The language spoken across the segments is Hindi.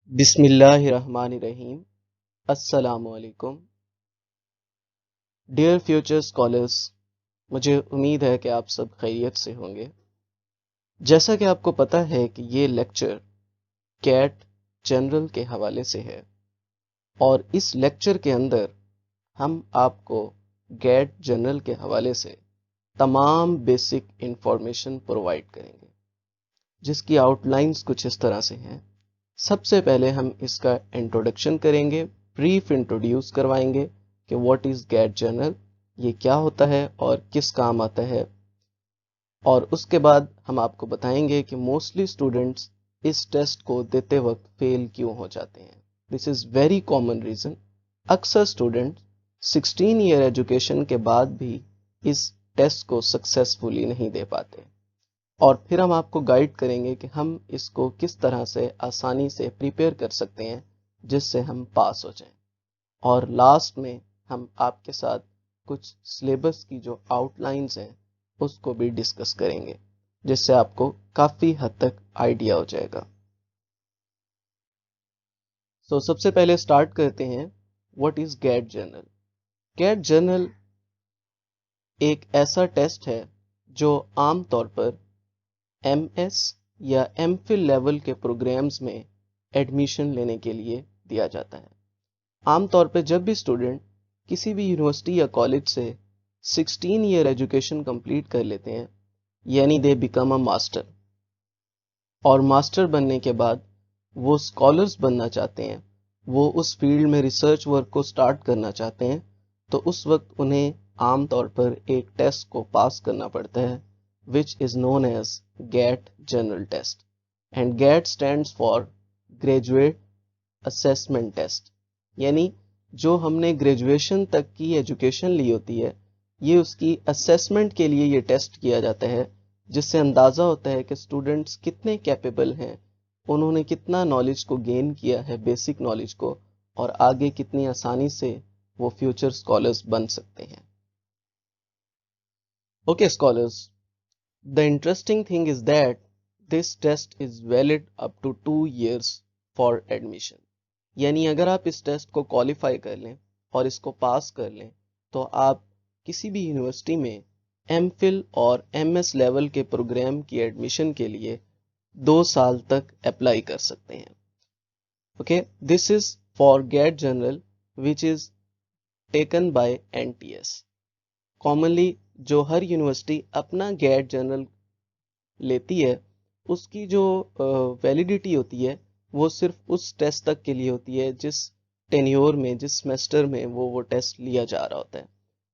बिस्मिल्लाहिर्रहमानिर्रहीम। अस्सलामुअलैकुम। डियर फ्यूचर स्कॉलर्स, मुझे उम्मीद है कि आप सब खैरियत से होंगे। जैसा कि आपको पता है कि ये लेक्चर कैट जनरल के हवाले से है और इस लेक्चर के अंदर हम आपको गैट जनरल के हवाले से तमाम बेसिक इंफॉर्मेशन प्रोवाइड करेंगे, जिसकी आउटलाइंस कुछ इस तरह से हैं। सबसे पहले हम इसका इंट्रोडक्शन करेंगे, ब्रीफ इंट्रोड्यूस करवाएंगे कि व्हाट इज गैट जर्नल, ये क्या होता है और किस काम आता है। और उसके बाद हम आपको बताएंगे कि मोस्टली स्टूडेंट्स इस टेस्ट को देते वक्त फेल क्यों हो जाते हैं। This is very common reason. अक्सर स्टूडेंट 16 ईयर एजुकेशन के बाद भी इस टेस्ट को सक्सेसफुली नहीं दे पाते। और फिर हम आपको गाइड करेंगे कि हम इसको किस तरह से आसानी से प्रिपेयर कर सकते हैं जिससे हम पास हो जाएं। और लास्ट में हम आपके साथ कुछ सिलेबस की जो आउटलाइंस हैं उसको भी डिस्कस करेंगे, जिससे आपको काफ़ी हद तक आइडिया हो जाएगा। सबसे पहले स्टार्ट करते हैं, what is GAT general. GAT general एक ऐसा टेस्ट है जो आमतौर पर एमएस या एमफिल लेवल के प्रोग्राम्स में एडमिशन लेने के लिए दिया जाता है। आमतौर पर जब भी स्टूडेंट किसी भी यूनिवर्सिटी या कॉलेज से 16 ईयर एजुकेशन कंप्लीट कर लेते हैं, यानी दे बिकम अ मास्टर, और मास्टर बनने के बाद वो स्कॉलर्स बनना चाहते हैं, वो उस फील्ड में रिसर्च वर्क को स्टार्ट करना चाहते हैं, तो उस वक्त उन्हें आमतौर पर एक टेस्ट को पास करना पड़ता है which is known as GATE General Test, and GATE stands for Graduate Assessment Test। यानी जो हमने ग्रेजुएशन तक की एजुकेशन ली होती है, ये उसकी असेसमेंट के लिए ये टेस्ट किया जाता है, जिससे अंदाज़ा होता है कि स्टूडेंट्स कितने कैपेबल हैं, उन्होंने कितना नॉलेज को गेन किया है, बेसिक नॉलेज को, और आगे कितनी आसानी से वो फ्यूचर स्कॉलर्स बन सकते हैं। Okay scholars, the interesting thing is that this test is valid up to 2 years for admission। यानी अगर आप इस टेस्ट को क्वालिफाई कर लें और इसको पास कर लें, तो आप किसी भी यूनिवर्सिटी में एमफिल और एमएस लेवल के प्रोग्राम की एडमिशन के लिए 2 साल तक अप्लाई कर सकते हैं। Okay, this is for GAT general which is taken by NTS. Commonly जो हर यूनिवर्सिटी अपना गेट जनरल लेती है, उसकी जो वैलिडिटी होती है वो सिर्फ उस टेस्ट तक के लिए होती है जिस टेन्योर में, जिस सेमेस्टर में वो टेस्ट लिया जा रहा होता है।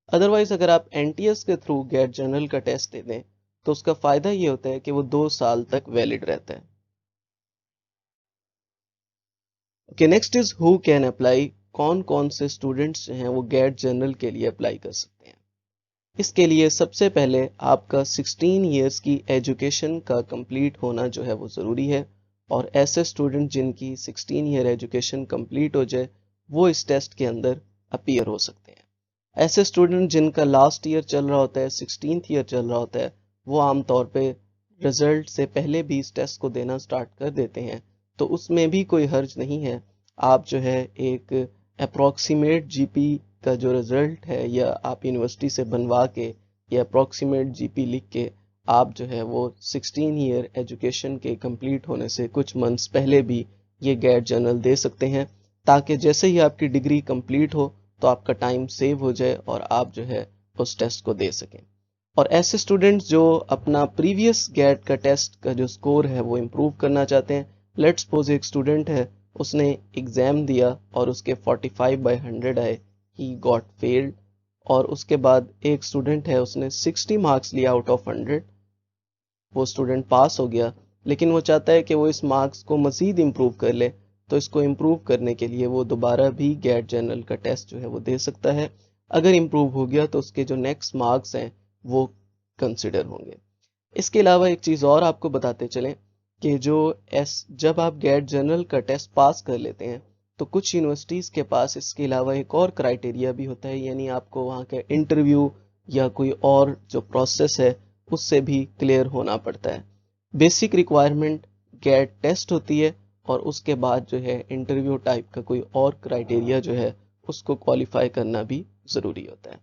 अदरवाइज अगर आप एनटीएस के थ्रू गेट जनरल का टेस्ट दे दें तो उसका फ़ायदा ये होता है कि वो 2 साल तक वैलिड रहता है। Okay, next is who can apply. कौन कौन से स्टूडेंट्स जो हैं वो गेट जनरल के लिए अप्लाई कर सकते हैं। इसके लिए सबसे पहले आपका 16 ईयर्स की एजुकेशन का कंप्लीट होना जो है वो ज़रूरी है, और ऐसे स्टूडेंट जिनकी 16 ईयर एजुकेशन कंप्लीट हो जाए वो इस टेस्ट के अंदर अपीयर हो सकते हैं। ऐसे स्टूडेंट जिनका लास्ट ईयर चल रहा होता है, 16th ईयर चल रहा होता है, वो आमतौर पे रिजल्ट से पहले भी इस टेस्ट को देना स्टार्ट कर देते हैं, तो उसमें भी कोई हर्ज नहीं है। आप जो है एक अप्रॉक्सीमेट जीपी का जो रिजल्ट है, या आप यूनिवर्सिटी से बनवा के या अप्रॉक्सीमेट जीपी लिख के आप जो है वो 16 ईयर एजुकेशन के कंप्लीट होने से कुछ मंथ्स पहले भी ये गेट जनरल दे सकते हैं, ताकि जैसे ही आपकी डिग्री कंप्लीट हो तो आपका टाइम सेव हो जाए और आप जो है उस टेस्ट को दे सकें। और ऐसे स्टूडेंट्स जो अपना प्रीवियस गेट का टेस्ट का जो स्कोर है वो इम्प्रूव करना चाहते हैं, लेट्स सपोज एक स्टूडेंट है, उसने एग्ज़ाम दिया और उसके 45/100 आए, ही गॉट फेल्ड। और उसके बाद एक स्टूडेंट है, उसने 60 मार्क्स लिया आउट ऑफ 100, वो स्टूडेंट पास हो गया, लेकिन वो चाहता है कि वो इस मार्क्स को मज़ीद इम्प्रूव कर ले, तो इसको इम्प्रूव करने के लिए वो दोबारा भी गेट जनरल का टेस्ट जो है वो दे सकता है। अगर इम्प्रूव हो गया तो उसके जो नेक्स्ट मार्क्स हैं वो कंसिडर होंगे। इसके अलावा एक चीज़ और आपको बताते चलें कि जब आप गेट जनरल का टेस्ट पास कर लेते हैं तो कुछ यूनिवर्सिटीज़ के पास इसके अलावा एक और क्राइटेरिया भी होता है, यानी आपको वहाँ के इंटरव्यू या कोई और जो प्रोसेस है उससे भी क्लियर होना पड़ता है। बेसिक रिक्वायरमेंट गेट टेस्ट होती है, और उसके बाद जो है इंटरव्यू टाइप का कोई और क्राइटेरिया जो है उसको क्वालिफाई करना भी ज़रूरी होता है।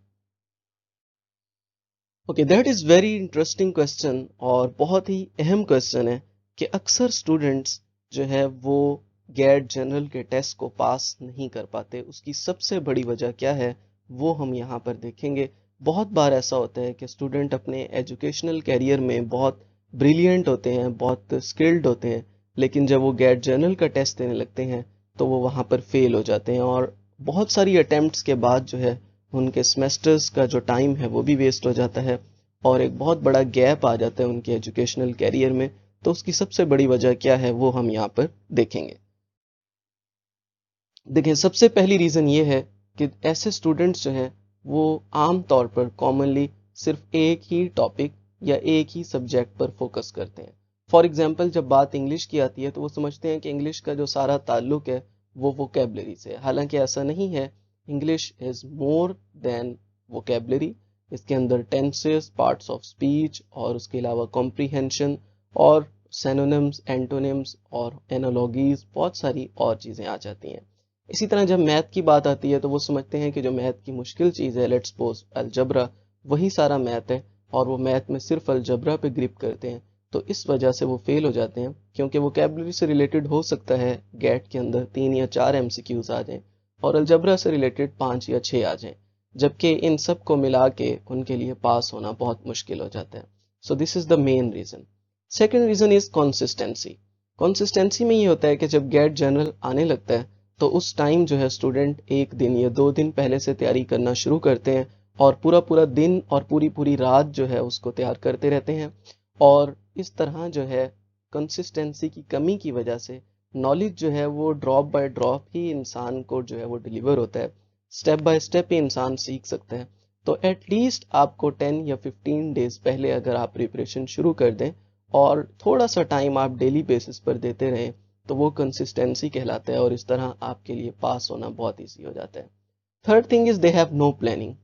Okay, that is very interesting question और बहुत ही अहम क्वेश्चन है कि अक्सर स्टूडेंट्स जो है वो गेट जनरल के टेस्ट को पास नहीं कर पाते। उसकी सबसे बड़ी वजह क्या है वो हम यहाँ पर देखेंगे। बहुत बार ऐसा होता है कि स्टूडेंट अपने एजुकेशनल कैरियर में बहुत ब्रिलियंट होते हैं, बहुत स्किल्ड होते हैं, लेकिन जब वो गेट जनरल का टेस्ट देने लगते हैं तो वो वहाँ पर फेल हो जाते हैं और बहुत सारी अटेम्प्ट्स के बाद जो है उनके सेमेस्टर्स का जो टाइम है वो भी वेस्ट हो जाता है और एक बहुत बड़ा गैप आ जाता है उनके एजुकेशनल कैरियर में। तो उसकी सबसे बड़ी वजह क्या है वो हम यहाँ पर देखेंगे। देखिए, सबसे पहली रीज़न ये है कि ऐसे स्टूडेंट्स जो हैं वो आम तौर पर कॉमनली सिर्फ एक ही टॉपिक या एक ही सब्जेक्ट पर फोकस करते हैं। फॉर एग्जांपल, जब बात इंग्लिश की आती है तो वो समझते हैं कि इंग्लिश का जो सारा ताल्लुक है वो वोकेबलरी से है, हालांकि ऐसा नहीं है। English is more than vocabulary. इसके अंदर टेंसेस, पार्ट्स ऑफ स्पीच और उसके अलावा कॉम्प्रीहेंशन और सिनोनिम्स, एंटोनिम्स और एनालॉगीज, बहुत सारी और चीज़ें आ जाती हैं। इसी तरह जब मैथ की बात आती है तो वो समझते हैं कि जो मैथ की मुश्किल चीज़ है, लेट्स सपोज अलजबरा, वही सारा मैथ है और वो मैथ में सिर्फ अलजबरा पे ग्रिप करते हैं। तो इस वजह से वो फेल हो जाते हैं, क्योंकि वोकेबलरी से रिलेटेड हो सकता है गेट के अंदर 3 या 4 एमसीक्यूज आ जाएं और अलजबरा से रिलेटेड 5 या 6 आ जाएं, जबकि इन सब को मिला के उनके लिए पास होना बहुत मुश्किल हो जाता है। So this is the main reason. Second reason is consistency. Consistency में ये होता है कि जब गेट जनरल आने लगता है तो उस टाइम जो है स्टूडेंट 1 दिन या 2 दिन पहले से तैयारी करना शुरू करते हैं और पूरा पूरा दिन और पूरी पूरी रात जो है उसको तैयार करते रहते हैं। और इस तरह जो है कंसिस्टेंसी की कमी की वजह से नॉलेज जो है वो ड्रॉप बाय ड्रॉप ही इंसान को जो है वो डिलीवर होता है, स्टेप बाय स्टेप ही इंसान सीख सकता है। तो एटलीस्ट आपको 10 या 15 डेज पहले अगर आप प्रिपरेशन शुरू कर दें और थोड़ा सा टाइम आप डेली बेसिस पर देते रहें तो वो कंसिस्टेंसी कहलाता है और इस तरह आपके लिए पास होना बहुत ईजी हो जाता है। Third thing is they have no planning.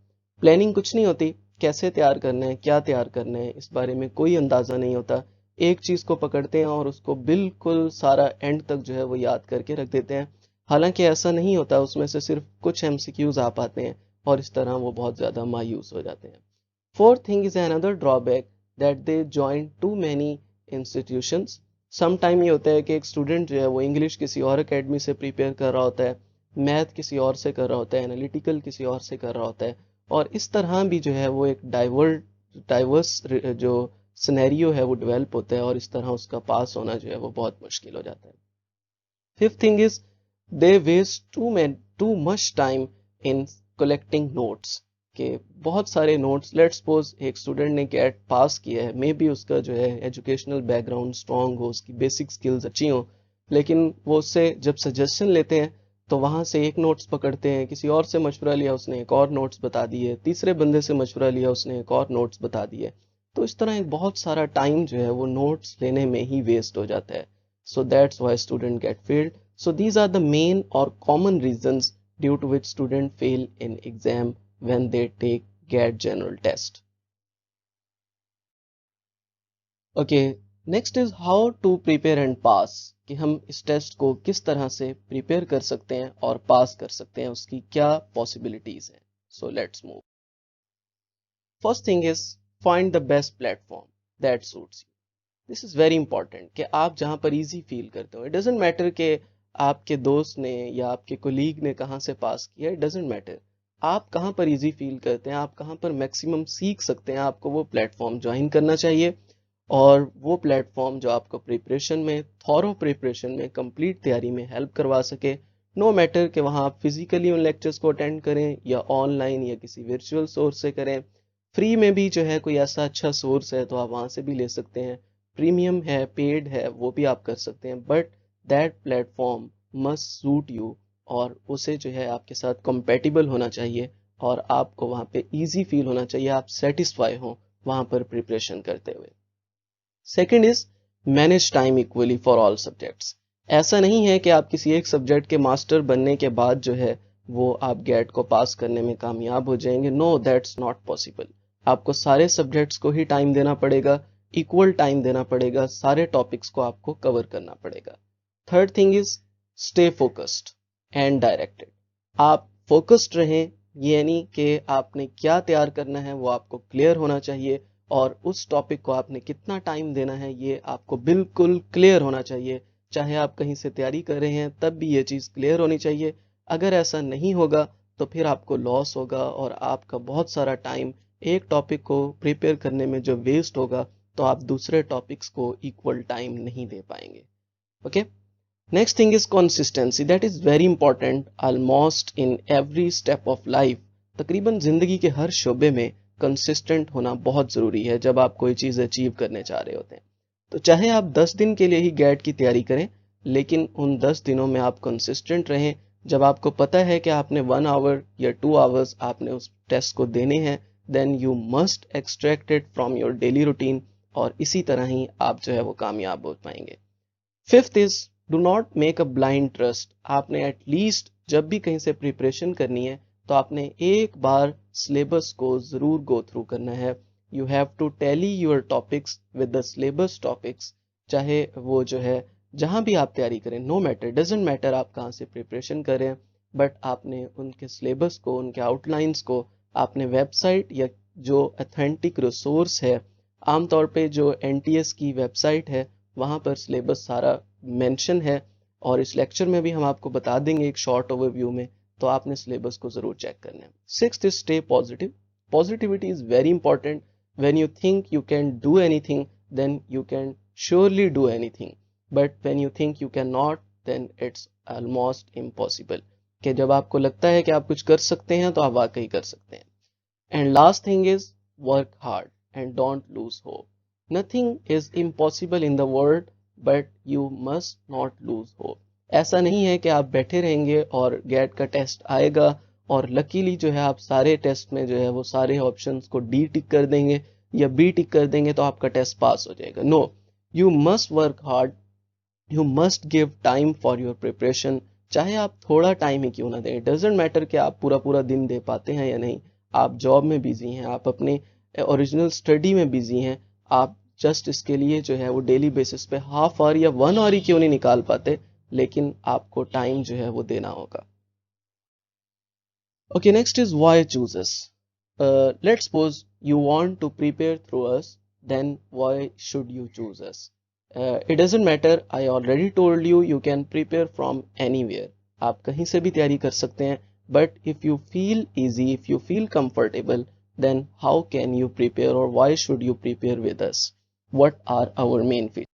Planning कुछ नहीं होती, कैसे तैयार करना है, क्या तैयार करना है, इस बारे में कोई अंदाजा नहीं होता। एक चीज को पकड़ते हैं और उसको बिल्कुल सारा एंड तक जो है वो याद करके रख देते हैं, हालांकि ऐसा नहीं होता। उसमें से सिर्फ कुछ एमसीक्यूज आ पाते हैं और इस तरह वो बहुत ज्यादा मायूस हो जाते हैं। Fourth thing is another drawback that they join too many institutions. Some time ये होता है कि एक स्टूडेंट जो है वो इंग्लिश किसी और अकेडमी से प्रिपेयर कर रहा होता है, मैथ किसी और से कर रहा होता है, एनालिटिकल किसी और से कर रहा होता है और इस तरह भी जो है वो एक डाइवर्स जो सिनेरियो है वो डेवलप होता है और इस तरह उसका पास होना जो है वो बहुत मुश्किल हो जाता है। Fifth thing is they waste too much time in collecting notes, के बहुत सारे नोट्स। लेट्स सपोज एक स्टूडेंट ने गेट पास किया है, मे बी उसका जो है एजुकेशनल बैकग्राउंड स्ट्रांग हो, उसकी बेसिक स्किल्स अच्छी हो, लेकिन वो उससे जब सजेशन लेते हैं तो वहां से एक नोट्स पकड़ते हैं, किसी और से मशवरा लिया उसने एक और नोट्स बता दिए, तीसरे बंदे से मशवरा लिया उसने एक और नोट्स बता दिए। तो इस तरह एक बहुत सारा टाइम जो है वो नोट्स लेने में ही वेस्ट हो जाता है। So that's why student get failed. So these are the main or common reasons due to which student fail in exam when they take GATE general test. Okay, next is how to prepare and pass, कि हम इस टेस्ट को किस तरह से प्रिपेयर कर सकते हैं और पास कर सकते हैं, उसकी क्या पॉसिबिलिटीज हैं। So let's move. First thing is find the best platform that suits you. This is very important कि आप जहाँ पर इजी फील करते हो। इट डजेंट मैटर कि आपके दोस्त ने या आपके कोलीग ने कहाँ से पास किया, इट डजेंट मैटर। आप कहाँ पर इजी फील करते हैं, आप कहाँ पर मैक्सिमम सीख सकते हैं, आपको वो प्लेटफॉर्म ज्वाइन करना चाहिए। और वो प्लेटफॉर्म जो आपको प्रिपरेशन में, थॉरो प्रिपरेशन में, कंप्लीट तैयारी में हेल्प करवा सके। नो मैटर कि वहाँ आप फिजिकली उन लेक्चर्स को अटेंड करें या ऑनलाइन या किसी वर्चुअल सोर्स से करें। फ्री में भी जो है कोई ऐसा अच्छा सोर्स है तो आप वहाँ से भी ले सकते हैं, प्रीमियम है, पेड है, वो भी आप कर सकते हैं, but that platform must suit you और उसे जो है आपके साथ कंपेटिबल होना चाहिए और आपको वहाँ पे इजी फील होना चाहिए, आप सेटिस्फाई हो वहाँ पर प्रिपरेशन करते हुए। Second is manage time equally for all subjects. ऐसा नहीं है कि आप किसी एक सब्जेक्ट के मास्टर बनने के बाद जो है वो आप गेट को पास करने में कामयाब हो जाएंगे। No, that's not possible. आपको सारे सब्जेक्ट्स को ही टाइम देना पड़ेगा, इक्वल टाइम देना पड़ेगा, सारे टॉपिक्स को आपको कवर करना पड़ेगा। Third thing is stay focused and directed. आप फोकस्ड रहें, यानी कि आपने क्या तैयार करना है वो आपको क्लियर होना चाहिए, और उस टॉपिक को आपने कितना टाइम देना है ये आपको बिल्कुल क्लियर होना चाहिए। चाहे आप कहीं से तैयारी कर रहे हैं तब भी ये चीज़ क्लियर होनी चाहिए। अगर ऐसा नहीं होगा तो फिर आपको लॉस होगा और आपका बहुत सारा टाइम एक टॉपिक को प्रिपेयर करने में जो वेस्ट होगा, तो आप दूसरे टॉपिक्स को इक्वल टाइम नहीं दे पाएंगे। Okay, next thing is consistency, that is very important almost in every step of life. तकरीबन जिंदगी के हर शोबे में कंसिस्टेंट होना बहुत ज़रूरी है जब आप कोई चीज़ अचीव करने चाह रहे होते हैं। तो चाहे आप 10 दिन के लिए ही गैट की तैयारी करें, लेकिन उन 10 दिनों में आप कंसिस्टेंट रहें। जब आपको पता है कि आपने 1 आवर या 2 आवर्स आपने उस टेस्ट को देने हैं, then you must extract it from your daily routine, और इसी तरह ही आप जो है वो कामयाब हो पाएंगे। Fifth is do not make a blind trust. आपने एटलीस्ट जब भी कहीं से प्रिपरेशन करनी है तो आपने एक बार सिलेबस को जरूर गो थ्रू करना है। You have to tally your topics with the syllabus topics. चाहे वो जो है जहां भी आप तैयारी करें, नो मैटर, डजेंट मैटर आप कहाँ से प्रिपरेशन करें, बट आपने उनके सिलेबस को, उनके आउटलाइंस को आपने वेबसाइट या जो अथेंटिक रिसोर्स है, आमतौर पे जो एनटीएस की वेबसाइट है वहाँ पर सिलेबस सारा मेंशन है, और इस लेक्चर में भी हम आपको बता देंगे एक शॉर्ट ओवरव्यू में, तो आपने सिलेबस को जरूर चेक करना है। Sixth is stay positive. Positivity is very important. When you think you can do anything then you can surely do anything, but when you think you can not then it's almost impossible. कि जब आपको लगता है कि आप कुछ कर सकते हैं तो आप वाकई कर सकते हैं। And last thing is work hard and don't lose hope. Nothing is impossible in the world, but you must not lose hope. ऐसा नहीं है कि आप बैठे रहेंगे और गेट का टेस्ट आएगा और लकीली जो है आप सारे टेस्ट में जो है वो सारे ऑप्शंस को डी टिक कर देंगे या बी टिक कर देंगे तो आपका टेस्ट पास हो जाएगा। No, you must work hard, you must give time for your preparation. चाहे आप थोड़ा टाइम ही क्यों ना दें, डजेंट मैटर कि आप पूरा पूरा दिन दे पाते हैं या नहीं। आप जॉब में बिजी हैं, आप अपने ओरिजिनल स्टडी में बिजी हैं, आप जस्ट इसके लिए जो है वो डेली बेसिस पे हाफ आवर या 1 आवर ही क्यों नहीं निकाल पाते, लेकिन आपको टाइम जो है वो देना होगा। Okay, next is why choose us. Let's suppose you want to prepare through us, then why should you choose us? It doesn't matter, I already told you, you can prepare from anywhere. आप कहीं से भी तैयारी कर सकते हैं, but if you feel easy, if you feel comfortable, then how can you prepare, or why should you prepare with us? What are our main features?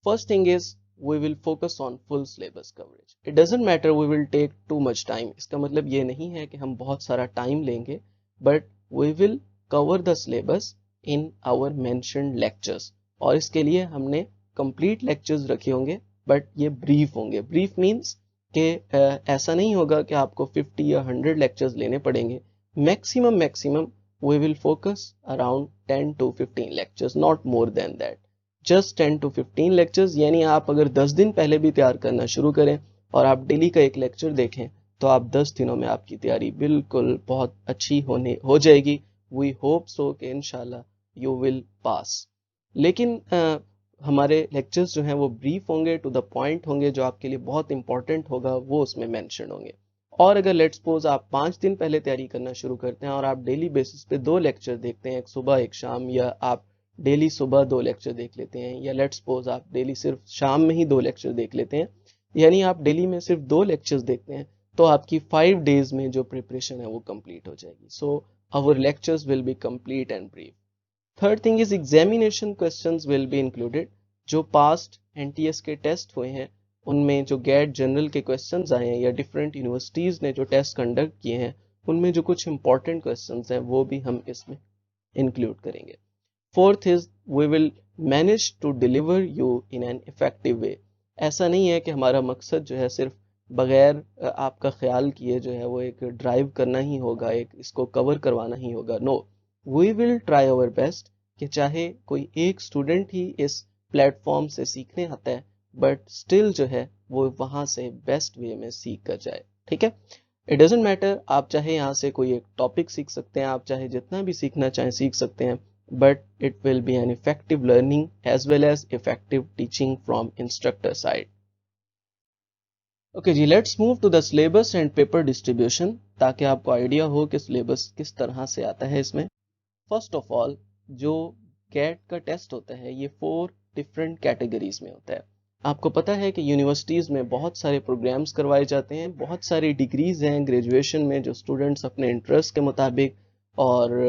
First thing is we will focus on full syllabus coverage. It doesn't matter we will take too much time. इसका मतलब ये नहीं है कि हम बहुत सारा टाइम लेंगे, but we will cover the syllabus in our mentioned lectures. और इसके लिए हमने कंप्लीट लेक्चर्स रखे होंगे, बट ये ब्रीफ होंगे। ब्रीफ मींस कि ऐसा नहीं होगा कि आपको 50 या 100 लेक्चर्स लेने पड़ेंगे। Maximum we will focus around 10 to 15 lectures, not more than that. Just 10 to 15 lectures, यानी आप अगर 10 दिन पहले भी तैयार करना शुरू करें और आप डेली का एक लेक्चर देखें तो आप 10 दिनों में आपकी तैयारी बिल्कुल बहुत अच्छी हो जाएगी। वी होप सो कि इंशाल्लाह यू विल पास। लेकिन हमारे लेक्चर्स जो हैं वो ब्रीफ होंगे, टू द पॉइंट होंगे, जो आपके लिए बहुत इंपॉर्टेंट होगा वो उसमें मेंशन होंगे। और अगर लेट्स सपोज आप 5 दिन पहले तैयारी करना शुरू करते हैं और आप डेली बेसिस पे 2 लेक्चर देखते हैं, एक सुबह एक शाम, या आप डेली सुबह 2 लेक्चर देख लेते हैं, या लेट्स सपोज आप डेली सिर्फ शाम में ही 2 लेक्चर देख लेते हैं, यानी आप डेली में सिर्फ 2 लेक्चर्स देखते हैं, तो आपकी 5 डेज में जो प्रिपरेशन है वो कंप्लीट हो जाएगी। So our lectures will be complete and brief. Third thing is examination questions will be included. जो पास्ट एनटीएस के टेस्ट हुए हैं उनमें जो गेट जनरल के क्वेश्चंस आए हैं या डिफरेंट यूनिवर्सिटीज ने जो टेस्ट कंडक्ट किए हैं उनमें जो कुछ इंपॉर्टेंट क्वेश्चंस हैं वो भी हम इसमें इंक्लूड करेंगे। Fourth is we will manage to deliver you in an effective way. ऐसा नहीं है कि हमारा मकसद जो है सिर्फ बगैर आपका ख्याल किए जो है वो एक ड्राइव करना ही होगा, एक इसको कवर करवाना ही होगा। No, we will try our best कि चाहे कोई एक स्टूडेंट ही इस प्लेटफॉर्म से सीखने आता है, बट स्टिल जो है वो वहां से बेस्ट वे में सीख कर जाए। ठीक है, इट डजेंट मैटर, आप चाहे यहाँ से कोई एक टॉपिक सीख सकते हैं, आप चाहे जितना भी सीखना चाहें सीख सकते हैं, but it will be an effective learning as well as effective teaching from instructor side. Okay जी, let's move to the syllabus and paper distribution, ताकि आपको आइडिया हो कि सिलेबस किस तरह से आता है इसमें। फर्स्ट ऑफ ऑल, जो कैट का टेस्ट होता है ये 4 डिफरेंट कैटेगरीज में होता है। आपको पता है कि यूनिवर्सिटीज़ में बहुत सारे प्रोग्राम्स करवाए जाते हैं, बहुत सारी डिग्रीज हैं ग्रेजुएशन में जो स्टूडेंट्स अपने इंटरेस्ट के मुताबिक और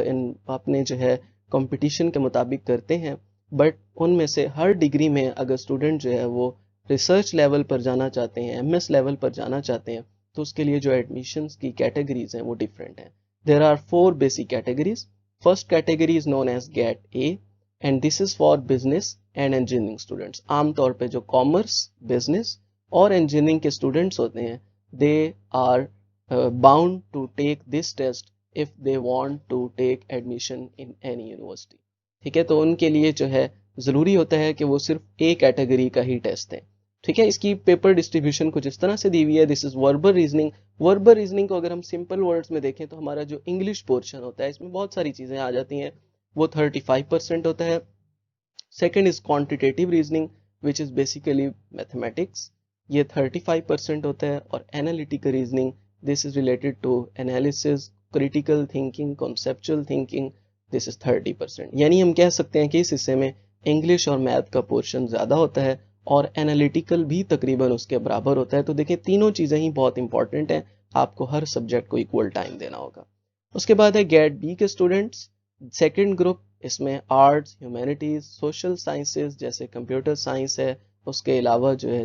इन अपने जो है कंपटीशन के मुताबिक करते हैं। बट उनमें से हर डिग्री में अगर स्टूडेंट जो है वो रिसर्च लेवल पर जाना चाहते हैं, एमएस लेवल पर जाना चाहते हैं, तो उसके लिए जो एडमिशन्स की कैटेगरीज हैं वो डिफरेंट हैं। There are 4 basic categories. First category is known as GAT A and this is for business and engineering students. आमतौर पे जो कॉमर्स, बिजनेस और इंजीनियरिंग के स्टूडेंट्स होते हैं, they are bound to take this test if they want to take admission in any university. ठीक है, तो उनके लिए जो है ज़रूरी होता है कि वो सिर्फ ए कैटेगरी का ही टेस्ट दें। ठीक है, इसकी पेपर डिस्ट्रीब्यूशन कुछ इस तरह से दी हुई है। This is verbal reasoning. Verbal reasoning को अगर हम सिंपल वर्ड्स में देखें तो हमारा जो इंग्लिश पोर्शन होता है इसमें बहुत सारी चीज़ें आ जाती हैं, वो 35% होता है। Second is quantitative reasoning which is basically mathematics, ये 35% होता है। और analytical reasoning, this is related to analysis, critical thinking, conceptual thinking, this is 30%। यानी हम कह सकते हैं कि इस हिस्से में इंग्लिश और मैथ का पोर्शन ज़्यादा होता है और एनालिटिकल भी तकरीबन उसके बराबर होता है। तो देखिए तीनों चीज़ें ही बहुत इंपॉर्टेंट हैं, आपको हर सब्जेक्ट को इक्वल टाइम देना होगा। उसके बाद है गेट बी के स्टूडेंट्स। सेकंड ग्रुप, इसमें आर्ट्स, ह्यूमैनिटीज़, सोशल साइंसेज जैसे कंप्यूटर साइंस है, उसके अलावा जो है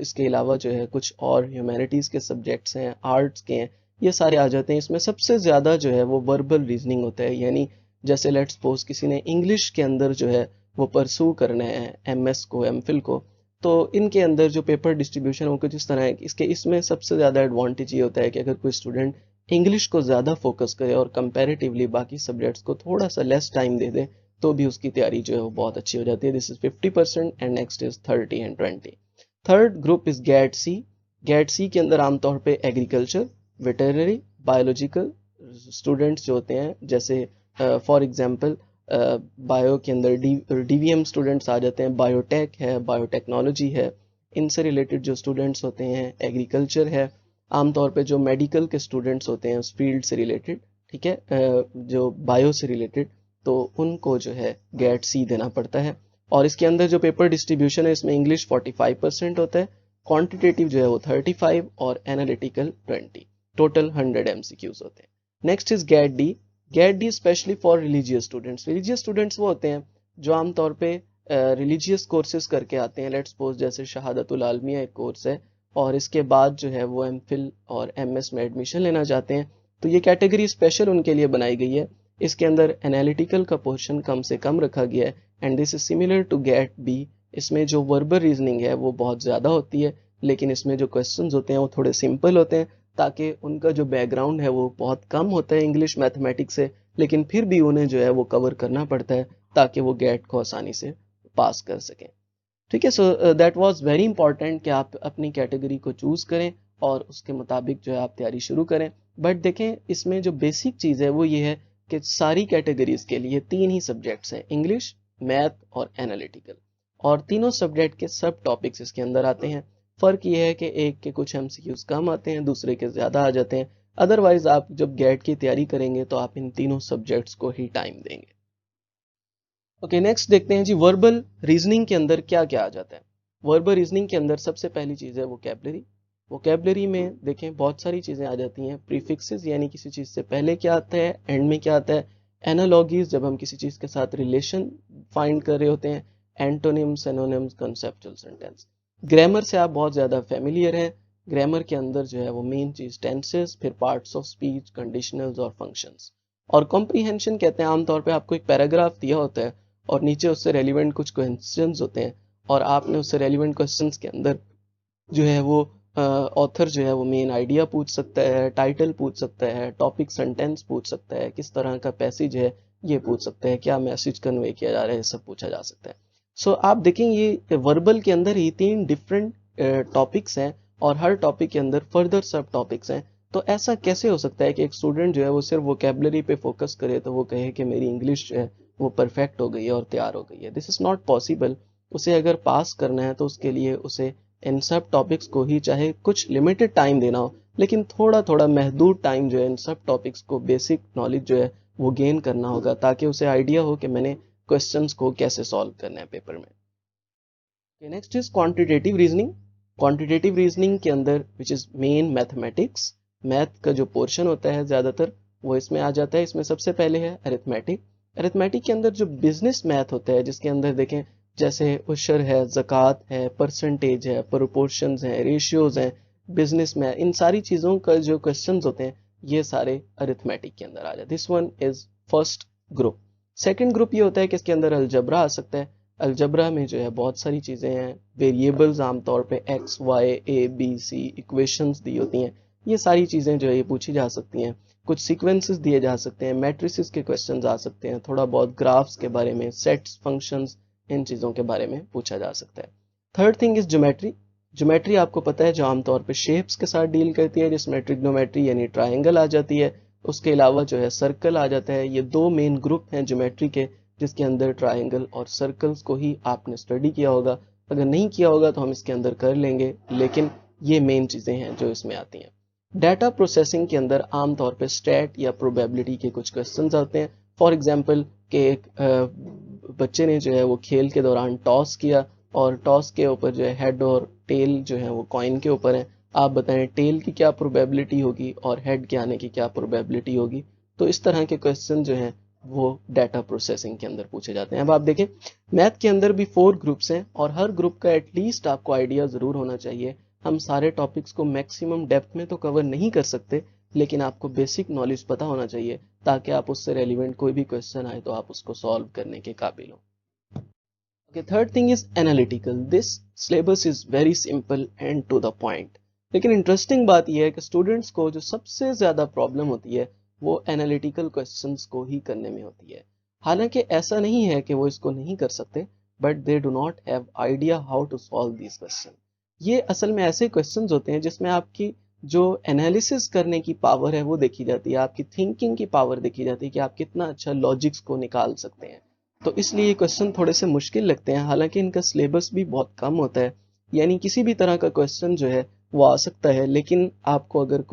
इसके अलावा जो है कुछ और ह्यूमैनिटीज़ के सब्जेक्ट्स हैं, आर्ट्स के हैं, ये सारे आ जाते हैं। इसमें सबसे ज़्यादा जो है वो वर्बल रीजनिंग होता है। यानी जैसे लेट्स सपोज किसी ने इंग्लिश के अंदर जो है वो परसू करना है एमएस को, एमफिल को, तो इनके अंदर जो पेपर डिस्ट्रीब्यूशन है वो कुछ इस तरह है कि इसमें सबसे ज़्यादा एडवांटेज ये होता है कि अगर कोई स्टूडेंट इंग्लिश को ज़्यादा फोकस करे और कंपैरेटिवली बाकी सब्जेक्ट्स को थोड़ा सा लेस टाइम दे दे, तो भी उसकी तैयारी जो है वो बहुत अच्छी हो जाती है। This is 50% and next is 30 and 20। Third group is gate C. Gate C के अंदर आमतौर पे एग्रीकल्चर, वेटरनरी, बायोलॉजिकल स्टूडेंट्स जो होते हैं, जैसे फॉर एग्जांपल बायो के अंदर डीवीएम स्टूडेंट्स आ जाते हैं, बायोटेक है, बायोटेक्नोलॉजी है, इनसे रिलेटेड जो स्टूडेंट्स होते हैं, एग्रीकल्चर है, आमतौर पे जो मेडिकल के स्टूडेंट्स होते हैं उस फील्ड से रिलेटेड, ठीक है, जो बायो से रिलेटेड, तो उनको जो है गेट सी देना पड़ता है। और इसके अंदर जो पेपर डिस्ट्रीब्यूशन है इसमें इंग्लिश 45% होता है, क्वांटिटेटिव जो है वो 35 और एनालिटिकल 20, टोटल 100 एमसीक्यूज होते हैं। Next is GAT D. GAT D specially for religious students. Religious students वो होते हैं जो आमतौर पे रिलीजियस कोर्सेज करके आते हैं। लेट्स सपोज जैसे शहादतुल आलमिया एक कोर्स है और इसके बाद जो है वो एमफिल और एमएस में एडमिशन लेना चाहते हैं, तो ये कैटेगरी स्पेशल उनके लिए बनाई गई है। इसके अंदर एनालिटिकल का पोर्शन कम से कम रखा गया है and this is similar to GAT B. इसमें जो वर्बल रीजनिंग है वो बहुत ज़्यादा होती है, लेकिन इसमें जो क्वेश्चंस होते हैं वो थोड़े सिंपल होते हैं, ताकि उनका जो बैकग्राउंड है वो बहुत कम होता है इंग्लिश मैथमेटिक्स से, लेकिन फिर भी उन्हें जो है वो कवर करना पड़ता है ताकि वो गेट को आसानी से पास कर सकें। ठीक है, so that was very important कि आप अपनी कैटेगरी को चूज़ करें और उसके मुताबिक जो है आप तैयारी शुरू करें। बट देखें इसमें जो बेसिक चीज़ है वो ये है कि सारी कैटेगरीज के लिए 3 ही सब्जेक्ट्स हैं, इंग्लिश, मैथ और एनालिटिकल, और तीनों सब्जेक्ट के सब टॉपिक्स इसके अंदर आते हैं। फ़र्क ये है कि एक के कुछ एमसीक्यूज कम आते हैं, दूसरे के ज़्यादा आ जाते हैं। अदरवाइज आप जब गेट की तैयारी करेंगे तो आप इन तीनों सब्जेक्ट्स को ही टाइम देंगे। ओके, नेक्स्ट देखते हैं जी वर्बल रीजनिंग के अंदर क्या क्या आ जाता है। वर्बल रीजनिंग के अंदर सबसे पहली चीज़ है वोकैबलरी। वोकैबलरी में देखें बहुत सारी चीज़ें आ जाती हैं। प्रीफिक्सेस यानी किसी चीज़ से पहले क्या आता है, एंड में क्या आता है। एनालॉगीज, जब हम किसी चीज़ के साथ रिलेशन फाइंड कर रहे होते हैं। Antonyms, synonyms, conceptual sentence. Grammar से आप बहुत ज़्यादा फेमिलियर हैं। ग्रामर के अंदर जो है वो मेन चीज़ टेंसेस, फिर पार्ट्स ऑफ स्पीच, कंडीशनल्स और फंक्शंस। और कॉम्प्रीहेंशन कहते हैं आमतौर पे आपको एक पैराग्राफ दिया होता है और नीचे उससे रेलिवेंट कुछ क्वेश्चंस होते हैं और आपने उससे रेलिवेंट क्वेश्चंस के अंदर जो है वो ऑथर जो है वो मेन आइडिया पूछ सकता है, टाइटल पूछ सकता है, टॉपिक सेंटेंस पूछ सकता है, किस तरह का पैसेज है ये पूछ सकता है, क्या मैसेज कन्वे किया जा रहा है, सब पूछा जा सकता है। सो आप देखें ये वर्बल के अंदर ही 3 डिफरेंट टॉपिक्स हैं और हर टॉपिक के अंदर फर्दर सब टॉपिक्स हैं। तो ऐसा कैसे हो सकता है कि एक स्टूडेंट जो है वो सिर्फ वोकेबलरी पे फोकस करे तो वो कहे कि मेरी इंग्लिश जो है वो परफेक्ट हो गई है और तैयार हो गई है? This is not possible. उसे अगर पास करना है तो उसके लिए उसे इन सब टॉपिक्स को ही, चाहे कुछ लिमिटेड टाइम देना हो, लेकिन थोड़ा थोड़ा महदूद टाइम जो है इन सब टॉपिक्स को बेसिक नॉलेज जो है वो गेन करना होगा, ताकि उसे आइडिया हो कि मैंने क्वेश्चंस को कैसे सॉल्व करना है पेपर में। Next is quantitative reasoning. Quantitative reasoning के अंदर which is main mathematics, math का जो पोर्शन होता है ज़्यादातर वो इसमें आ जाता है। इसमें सबसे पहले है अरिथमेटिक। अरिथमेटिक के अंदर जो बिजनेस मैथ होता है, जिसके अंदर देखें जैसे उशर है, ज़कात है, परसेंटेज है, प्रोपोर्शंस हैं, रेशियोज हैं, बिजनेस मैथ, इन सारी चीज़ों का जो क्वेश्चंस होते हैं ये सारे अरिथमेटिक के अंदर आ जाते हैं। This one is first group. Second group ये होता है कि इसके अंदर अलजबरा आ सकता है। अलजबरा में जो है बहुत सारी चीज़ें हैं, वेरिएबल्स आमतौर पे X Y A B C equations दी होती हैं, ये सारी चीज़ें जो है ये पूछी जा सकती हैं। कुछ सीक्वेंसेस दिए जा सकते हैं, मैट्रिसेस के क्वेश्चंस आ सकते हैं, थोड़ा बहुत ग्राफ्स के बारे में, सेट्स, फंक्शंस, इन चीज़ों के बारे में पूछा जा सकता है। Third thing is geometry. Geometry आपको पता है जो आमतौर पे शेप्स के साथ डील करती है, जिसमें ट्रिग्नोमेट्री यानी ट्राइंगल आ जाती है। उसके अलावा जो है सर्कल आ जाता है। ये दो मेन ग्रुप हैं ज्योमेट्री के, जिसके अंदर ट्राइंगल और सर्कल्स को ही आपने स्टडी किया होगा। अगर नहीं किया होगा तो हम इसके अंदर कर लेंगे, लेकिन ये मेन चीज़ें हैं जो इसमें आती हैं। डाटा प्रोसेसिंग के अंदर आमतौर पे स्टैट या प्रोबेबिलिटी के कुछ क्वेश्चंस आते हैं। फॉर एग्जांपल कि एक बच्चे ने जो है वो खेल के दौरान टॉस किया और टॉस के ऊपर जो है हेड और टेल जो है वो कॉइन के ऊपर है। आप बताएं टेल की क्या प्रोबेबिलिटी होगी और हेड के आने की क्या प्रोबेबिलिटी होगी। तो इस तरह के क्वेश्चन जो हैं वो डाटा प्रोसेसिंग के अंदर पूछे जाते हैं। अब आप देखें मैथ के अंदर भी 4 ग्रुप्स हैं और हर ग्रुप का एटलीस्ट आपको आइडिया ज़रूर होना चाहिए। हम सारे टॉपिक्स को मैक्सिमम डेप्थ में तो कवर नहीं कर सकते, लेकिन आपको बेसिक नॉलेज पता होना चाहिए ताकि आप उससे रेलिवेंट कोई भी क्वेश्चन आए तो आप उसको सॉल्व करने के काबिल हो। Okay, third thing is analytical. This syllabus is very simple and to the point. लेकिन इंटरेस्टिंग बात यह है कि स्टूडेंट्स को जो सबसे ज़्यादा प्रॉब्लम होती है वो एनालिटिकल क्वेश्चंस को ही करने में होती है। हालांकि ऐसा नहीं है कि वो इसको नहीं कर सकते, but they do not have idea how to solve this question. ये असल में ऐसे क्वेश्चंस होते हैं जिसमें आपकी जो एनालिसिस करने की पावर है वो देखी जाती है, आपकी थिंकिंग की पावर देखी जाती है कि आप कितना अच्छा लॉजिक्स को निकाल सकते हैं। तो इसलिए ये क्वेश्चन थोड़े से मुश्किल लगते हैं। हालांकि इनका सिलेबस भी बहुत कम होता है, यानी किसी भी तरह का क्वेश्चन जो है वो आ सकता है। लेकिन आपको अगर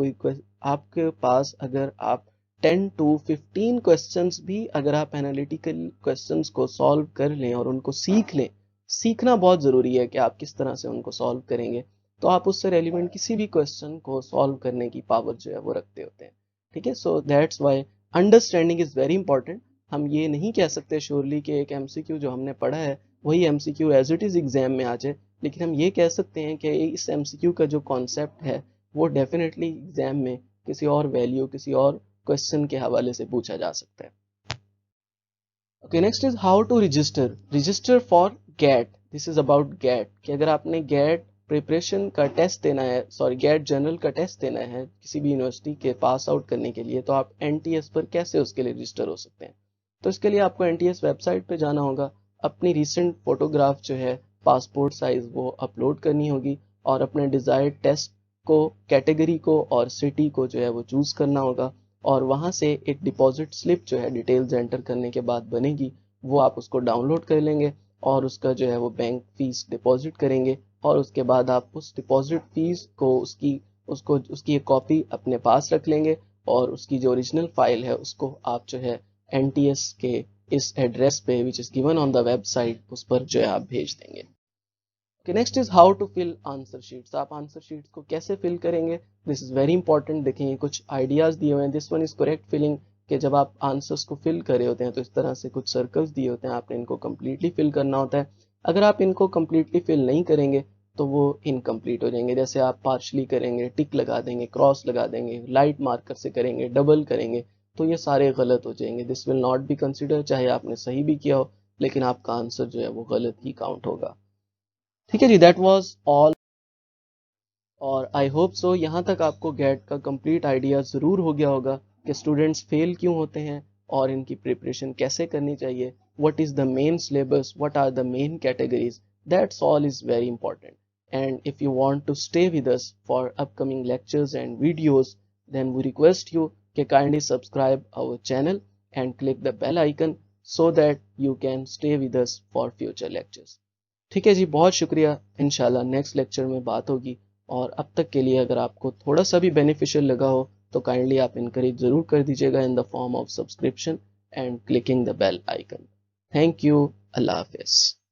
आपके पास अगर आप 10 to 15 क्वेश्चंस भी अगर आप एनालिटिकल क्वेश्चंस को सॉल्व कर लें और उनको सीख लें, सीखना बहुत ज़रूरी है कि आप किस तरह से उनको सॉल्व करेंगे, तो आप उससे रेलिवेंट किसी भी क्वेश्चन को सॉल्व करने की पावर जो है वो रखते होते हैं। ठीक है, so that's why understanding is very important. हम ये नहीं कह सकते श्योरली कि एक एमसीक्यू जो हमने पढ़ा है वही MCQ as it is exam में आ जाए, लेकिन हम ये कह सकते हैं कि इस एमसीक्यू का जो कॉन्सेप्ट है वो डेफिनेटली एग्जाम में किसी और वैल्यू, किसी और क्वेश्चन के हवाले से पूछा जा सकता है। Okay, next is how to register. Register for GAT. This is about GAT कि अगर आपने गेट प्रिपरेशन का टेस्ट देना है, सॉरी गेट जनरल का टेस्ट देना है किसी भी यूनिवर्सिटी के पास आउट करने के लिए, तो आप एनटीएस पर कैसे उसके लिए रजिस्टर हो सकते हैं। तो इसके लिए आपको एनटीएस वेबसाइट पे जाना होगा, अपनी रिसेंट फोटोग्राफ जो है पासपोर्ट साइज वो अपलोड करनी होगी और अपने डिजायर्ड टेस्ट को, कैटेगरी को और सिटी को जो है वो चूज करना होगा। और वहाँ से एक डिपॉजिट स्लिप जो है डिटेल्स एंटर करने के बाद बनेगी, वो आप उसको डाउनलोड कर लेंगे और उसका जो है वो बैंक फीस डिपॉजिट करेंगे और उसके बाद आप उस डिपॉजिट फीस को उसकी एक कॉपी अपने पास रख लेंगे और उसकी जो ओरिजिनल फाइल है उसको आप जो है एनटीएस के इस एड्रेस पे which is given on the website उस पर जो है आप भेज देंगे। Next is how to fill answer sheets. आप आंसर शीट्स को कैसे फिल करेंगे, दिस इज वेरी इंपॉर्टेंट। देखेंगे कुछ आइडियाज दिए हुए हैं। This one is correct filling कि जब आप आंसर्स को फिल कर रहे होते हैं तो इस तरह से कुछ सर्कल्स दिए होते हैं, आपने इनको कम्प्लीटली फिल करना होता है। अगर आप इनको कम्प्लीटली फिल नहीं करेंगे तो वो इनकम्प्लीट हो जाएंगे। जैसे आप पार्शली करेंगे, टिक लगा देंगे, क्रॉस लगा देंगे, लाइट मार्कर से करेंगे, डबल करेंगे, तो ये सारे गलत हो जाएंगे। This will not be consider, चाहे आपने सही भी किया हो लेकिन आपका आंसर जो है वो गलत ही काउंट होगा। ठीक है जी, दैट वाज ऑल। और आई होप सो यहाँ तक आपको गेट का कंप्लीट आइडिया ज़रूर हो गया होगा कि स्टूडेंट्स फेल क्यों होते हैं और इनकी प्रिपरेशन कैसे करनी चाहिए, what is the main syllabus, what are the main categories. That's all is very important. And if you want to stay with us for upcoming lectures and videos, then we request you to kindly subscribe our channel and click the bell icon so that you can stay with us for future lectures. ठीक है जी, बहुत शुक्रिया। इंशाल्लाह नेक्स्ट लेक्चर में बात होगी। और अब तक के लिए अगर आपको थोड़ा सा भी बेनिफिशियल लगा हो तो काइंडली आप इनकरेज ज़रूर कर दीजिएगा in the form of subscription and clicking the bell icon. Thank you. अल्लाह हाफिज़।